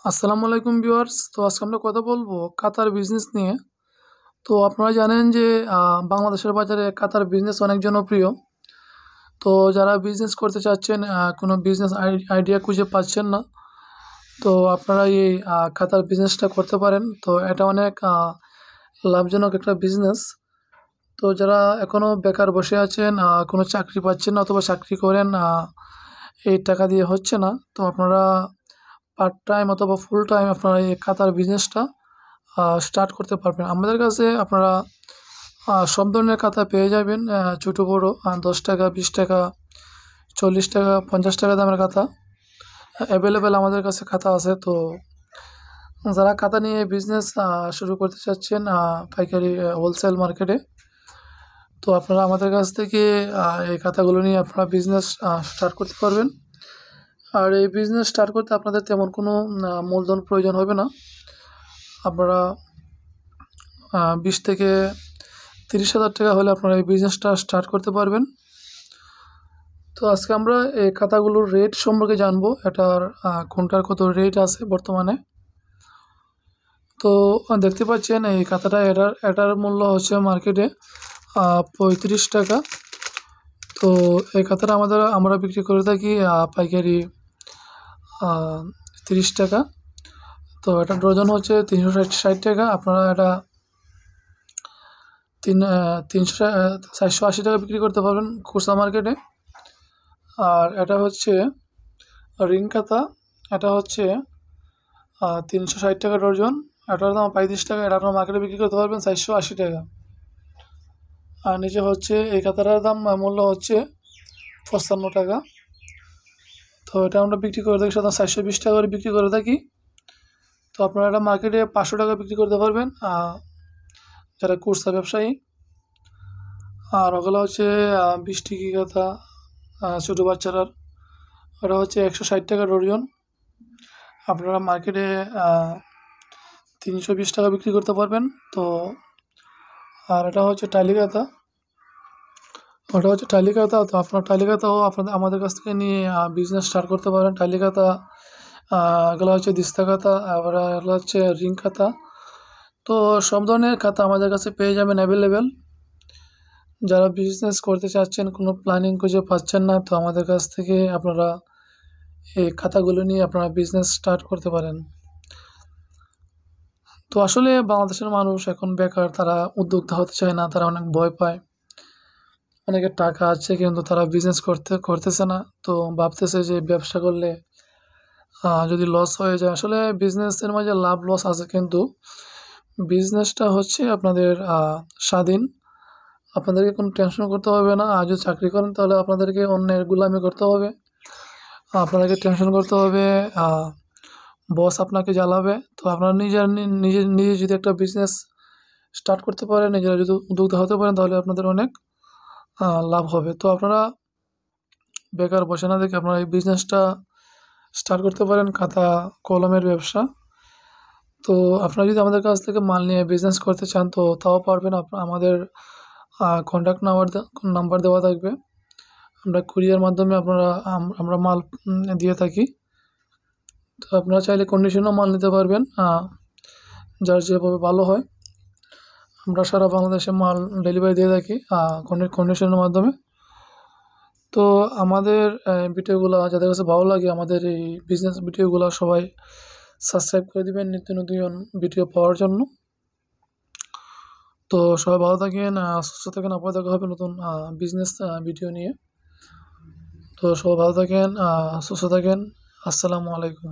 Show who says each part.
Speaker 1: আসসালামু আলাইকুম ভিউয়ার্স। তো আজকে আমরা কথা বলবো কাতার বিজনেস নিয়ে। তো আপনারা জানেন যে বাংলাদেশের বাজারে কাতার বিজনেস অনেক জনপ্রিয়। তো যারা বিজনেস করতে চাচ্ছেন, কোনো বিজনেস আইডিয়া খুঁজে পাচ্ছেন না, তো আপনারা এই কাতার বিজনেসটা করতে পারেন। তো এটা অনেক লাভজনক একটা বিজনেস। তো যারা এখনও বেকার বসে আছেন, কোনো চাকরি পাচ্ছেন না অথবা চাকরি করেন, এই টাকা দিয়ে হচ্ছে না, তো আপনারা পার্ট টাইম অথবা ফুল টাইম আপনারা এই কাতার বিজনেসটা স্টার্ট করতে পারবেন। আমাদের কাছে আপনারা সব ধরনের কাতা পেয়ে যাবেন, ছোটো বড়ো, 10 টাকা, 20 টাকা, 40 টাকা, 50 টাকা দামের কাতা অ্যাভেলেবেল আমাদের কাছে খাতা আছে। তো যারা খাতা নিয়ে বিজনেস শুরু করতে চাচ্ছেন পাইকারি হোলসেল মার্কেটে, তো আপনারা আমাদের কাছ থেকে এই খাতাগুলো নিয়ে আপনারা বিজনেস স্টার্ট করতে পারবেন। আর এই বিজনেস স্টার্ট করতে আপনাদের তেমন কোনো মূলধন প্রয়োজন হবে না। আপনারা 20 থেকে 30 হাজার টাকা হলে আপনারা এই বিজনেসটা স্টার্ট করতে পারবেন। তো আজকে আমরা এই খাতাগুলোর রেট সম্পর্কে জানবো, এটার কোনটার কত রেট আছে বর্তমানে। তো দেখতে পাচ্ছেন এই খাতাটা, এটার মূল্য হচ্ছে মার্কেটে 35 টাকা। তো এই খাতাটা আমরা বিক্রি করে থাকি পাইকারি 30 টাকা। তো এটা ডজন হচ্ছে 360 টাকা। আপনারা এটা 480 টাকা বিক্রি করতে পারবেন খুচরা মার্কেটে। আর এটা হচ্ছে রিং খাতা, এটা হচ্ছে 360 টাকা ডজন। এটার দাম 35 টাকা। এটা আপনার মার্কেটে বিক্রি করতে পারবেন 480 টাকা। আর নিচে হচ্ছে এই খাতাটার দাম মূল্য হচ্ছে 55 টাকা। তো এটা আমরা বিক্রি করে থাকি সাধারণত 420 টাকা করে বিক্রি করে থাকি। তো আপনারা এটা মার্কেটে 500 টাকা বিক্রি করতে পারবেন যারা খুচরা ব্যবসায়ী। আর ওগুলো হচ্ছে 20 টিকি খাতা, ছোটো বাচ্চারার, ওটা হচ্ছে 160 টাকা ডজন। আপনারা মার্কেটে 320 টাকা বিক্রি করতে পারবেন। তো আর এটা হচ্ছে টালি খাতা, ওটা হচ্ছে টালি খাতা। তো আপনার টালি খাতাও আমাদের কাছ থেকে নিয়ে বিজনেস স্টার্ট করতে পারেন। টালি খাতা, এগুলো হচ্ছে দিস্তা খাতা, আবার এগুলো হচ্ছে রিং খাতা। তো সব ধরনের খাতা আমাদের কাছে পেয়ে যাবেন অ্যাভেলেবেল। যারা বিজনেস করতে চাচ্ছেন, কোনো প্ল্যানিং খুঁজে পাচ্ছেন না, তো আমাদের কাছ থেকে আপনারা এই খাতাগুলো নিয়ে আপনারা বিজনেস স্টার্ট করতে পারেন। তো আসলে বাংলাদেশের মানুষ এখন বেকার, তারা উদ্যোক্তা হতে চায় না, তারা অনেক ভয় পায়। অনেকের টাকা আছে কিন্তু তারা বিজনেস করতেছে না। তো ভাবতেছে যে ব্যবসা করলে যদি লস হয়ে যায়। আসলে বিজনেসের মাঝে লাভ লস আছে, কিন্তু বিজনেসটা হচ্ছে আপনাদের স্বাধীন। আপনাদেরকে কোনো টেনশন করতে হবে না। আর যদি চাকরি করেন তাহলে আপনাদেরকে অন্যের গোলামি করতে হবে, আপনাদেরকে টেনশন করতে হবে, বস আপনাকে জ্বালাবে। তো আপনারা নিজে যদি একটা বিজনেস স্টার্ট করতে পারেন, নিজেরা যদি উদ্যোক্তা হতে পারেন, তাহলে আপনাদের অনেক লাভ হবে। তো আপনারা বেকার বসে না দেখে আপনারা এই বিজনেসটা স্টার্ট করতে পারেন, খাতা কলমের ব্যবসা। তো আপনারা যদি আমাদের কাছ থেকে মাল নিয়ে বিজনেস করতে চান, তো তাও পারবেন। আমাদের কন্ট্যাক্ট নাম্বার দেওয়া থাকবে। আমরা কুরিয়ার মাধ্যমে আমরা মাল দিয়ে থাকি। তো আপনারা চাইলে কন্ডিশনেও মাল নিতে পারবেন, যার যেভাবে ভালো হয়। আমরা সারা বাংলাদেশে মাল ডেলিভারি দিয়ে থাকি কন্ডিশনের মাধ্যমে। তো আমাদের ভিডিওগুলো যাদের কাছে ভালো লাগে, আমাদের এই বিজনেস ভিডিওগুলো সবাই সাবস্ক্রাইব করে দিবেন নিত্য নতুন ভিডিও পাওয়ার জন্য। তো সবাই ভালো থাকেন, সুস্থ থাকেন। আবার দেখা হবে নতুন বিজনেস ভিডিও নিয়ে। তো সবাই ভালো থাকেন, সুস্থ থাকেন। আসসালামু আলাইকুম।